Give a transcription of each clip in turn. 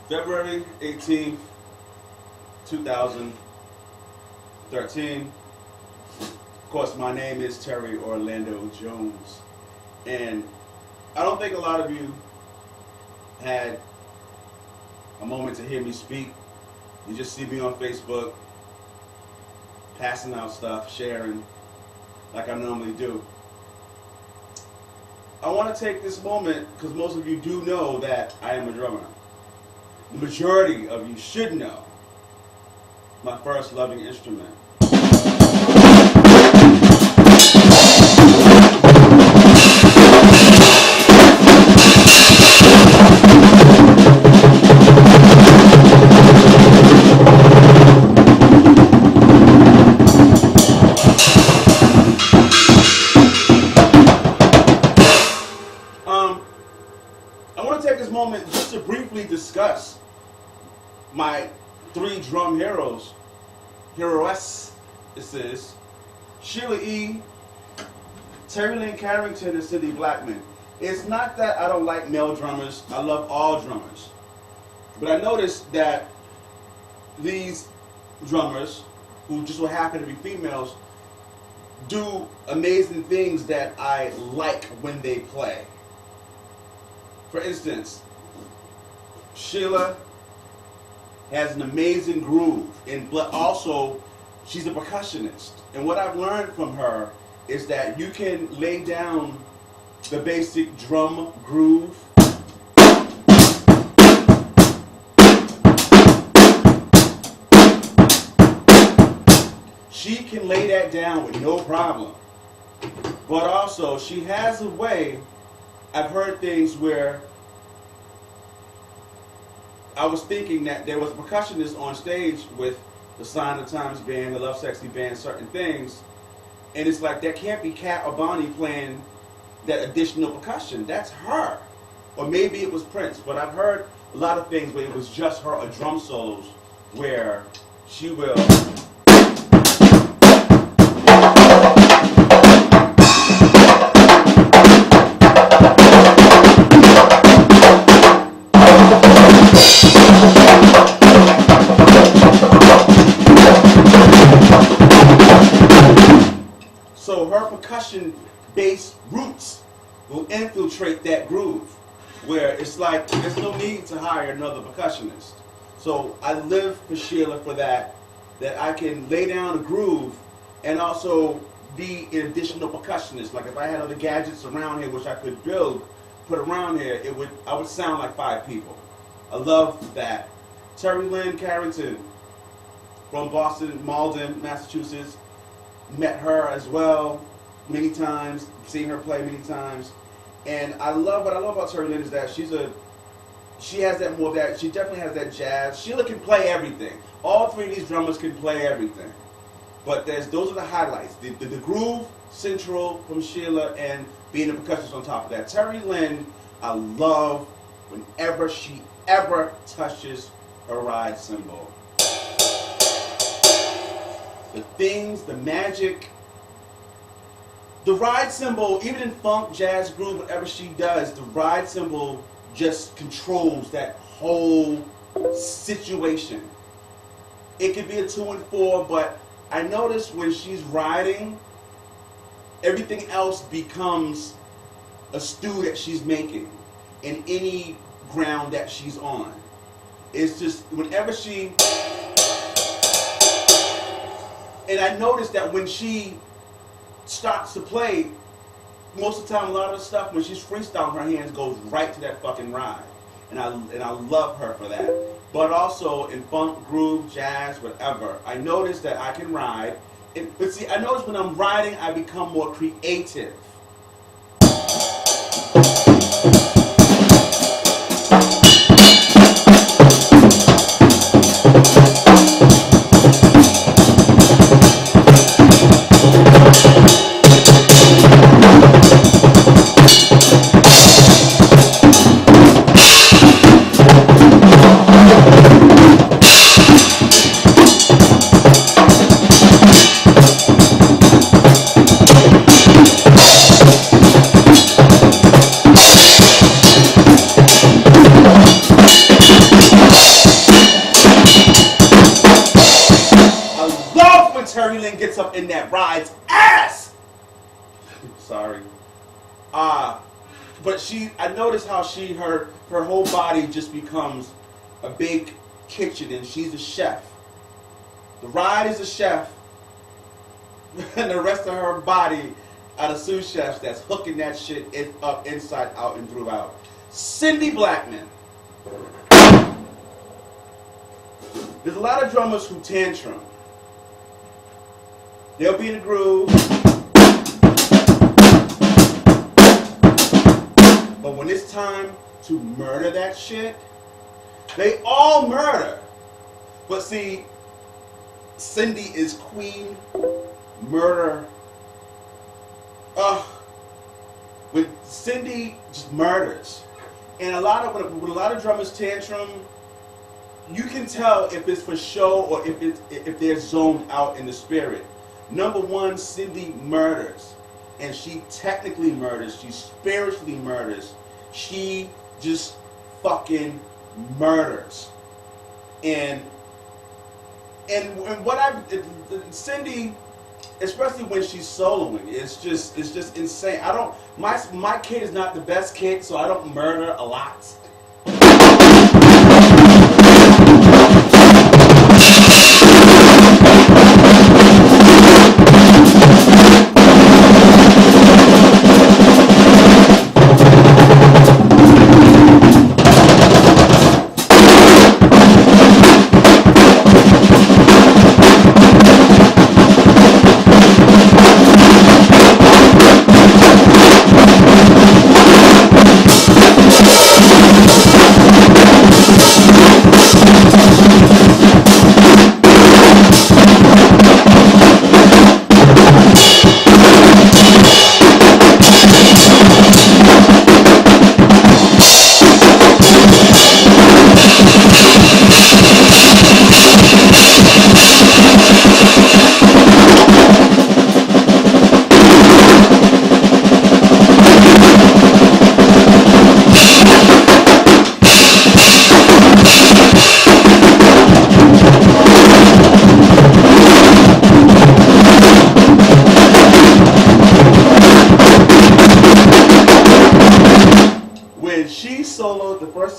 February 18th, 2013. Of course, my name is Terri Orlando Jones. And I don't think a lot of you had a moment to hear me speak. You just see me on Facebook, passing out stuff, sharing, like I normally do. I want to take this moment, because most of you do know that I am a drummer. The majority of you should know my first loving instrument. I want to take this moment just to briefly discuss my three drum heroes, heroesses, Sheila E, Terri Lyne Carrington, and Cindy Blackman. It's not that I don't like male drummers. I love all drummers. But I noticed that these drummers, who just so happen to be females, do amazing things that I like when they play. For instance, Sheila has an amazing groove, but also she's a percussionist. And what I've learned from her is that you can lay down the basic drum groove, she can lay that down with no problem. But also, she has a way. I've heard things where I was thinking that there was a percussionist on stage with the Sign of the Times band, the Love Sexy band, certain things, and it's like that can't be Kat or Bonnie playing that additional percussion. That's her. Or maybe it was Prince, but I've heard a lot of things where it was just her, or drum solos, where she will. So her percussion-based roots will infiltrate that groove, where it's like there's no need to hire another percussionist. So I live for Sheila for that I can lay down a groove and also be an additional percussionist. Like if I had other gadgets around here which I could put around here, I would sound like 5 people. I love that. Terri Lyne Carrington from Boston, Malden, Massachusetts. Met her as well many times, seen her play many times, and what I love about Terri Lyne is that she has that more of that. She definitely has that jazz. Sheila can play everything. All three of these drummers can play everything, but those are the highlights. The groove central from Sheila, and being a percussionist on top of that. Terri Lyne, I love whenever she ever touches her ride cymbal. The things, the magic, the ride cymbal, even in funk, jazz, groove, whatever she does, the ride cymbal just controls that whole situation. It could be a 2 and 4, but I notice when she's riding, everything else becomes a stew that she's making in any ground that she's on. It's just whenever she. And I noticed that when she starts to play, most of the time, a lot of the stuff, when she's freestyling, her hands goes right to that fucking ride. And I love her for that. But also in funk, groove, jazz, whatever, I noticed that I can ride. But see, I notice when I'm riding, I become more creative. Terri Lyne gets up in that ride's ass. Sorry. But I noticed how her whole body just becomes a big kitchen, and she's a chef. The ride is a chef, and the rest of her body are the sous chefs that's hooking that shit up inside out and throughout. Cindy Blackman. There's a lot of drummers who tantrum. They'll be in a groove, but when it's time to murder that shit, they all murder. But see, Cindy is queen murder. When Cindy just murders, and when a lot of drummers tantrum, you can tell if it's for show or if they're zoned out in the spirit. Number one, Cindy murders, and she technically murders. She spiritually murders. She just fucking murders. And Cindy, especially when she's soloing, it's just insane. My kid is not the best kid, so I don't murder a lot.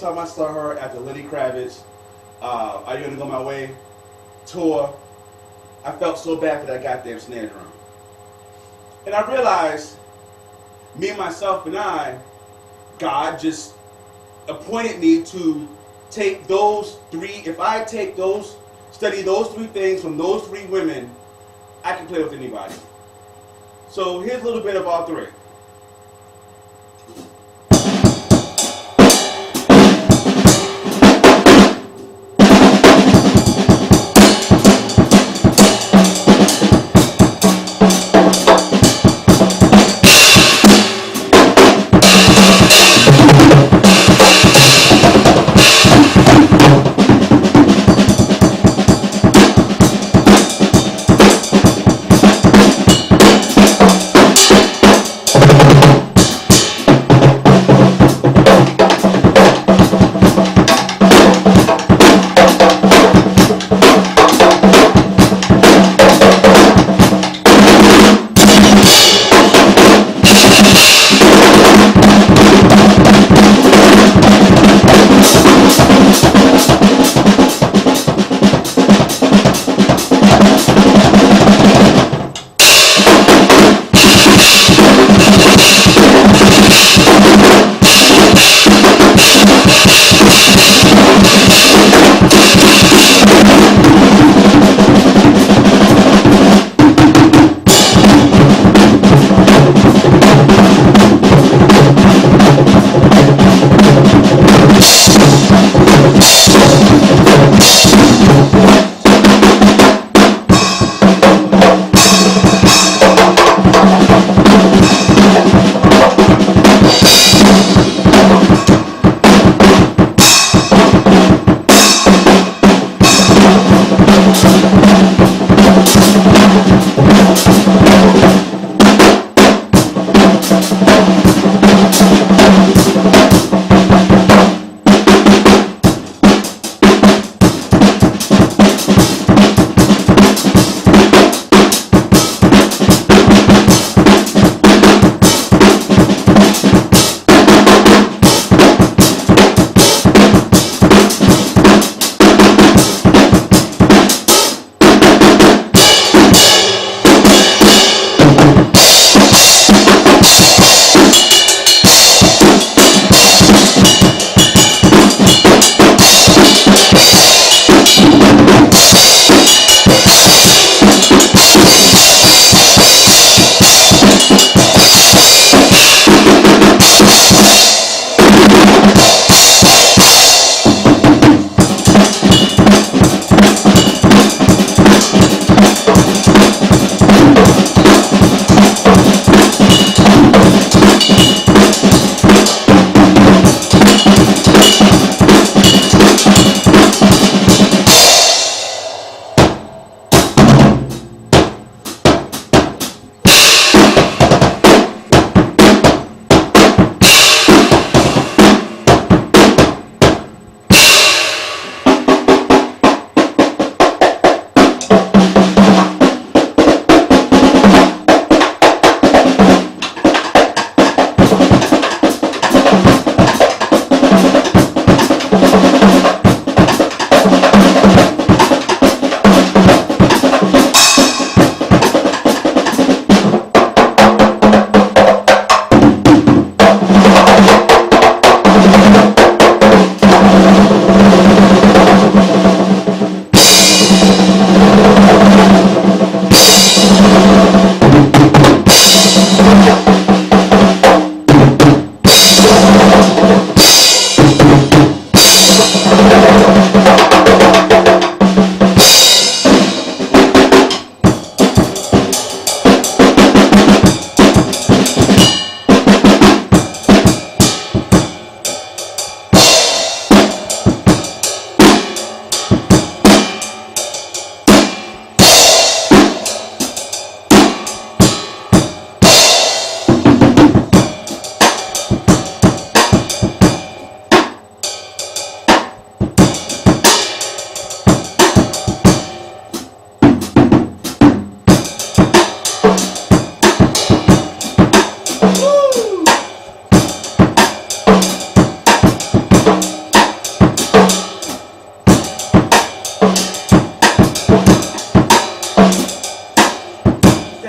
I saw her at the Lenny Kravitz Are You Gonna Go My Way tour, I felt so bad for that goddamn snare drum. And I realized, me, myself, and God just appointed me to take those three, if I study those three things from those three women, I can play with anybody. So here's a little bit of all three.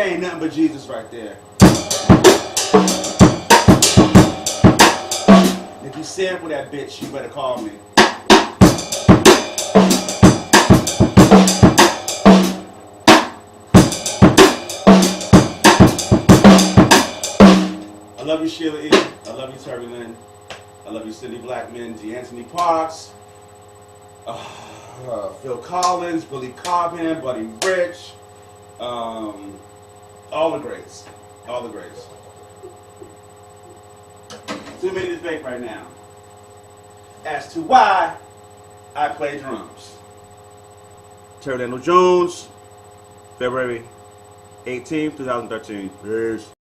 ain't nothing but Jesus right there. If you sample that bitch, you better call me. I love you, Sheila E. I love you, Terri Lyne. I love you, Cindy Blackman, Anthony Parks, Phil Collins, Billy Cobham, Buddy Rich, all the greats. All the greats. Too many to think right now. As to why I play drums. Terry Lyne Jones, February 18th, 2013. Peace.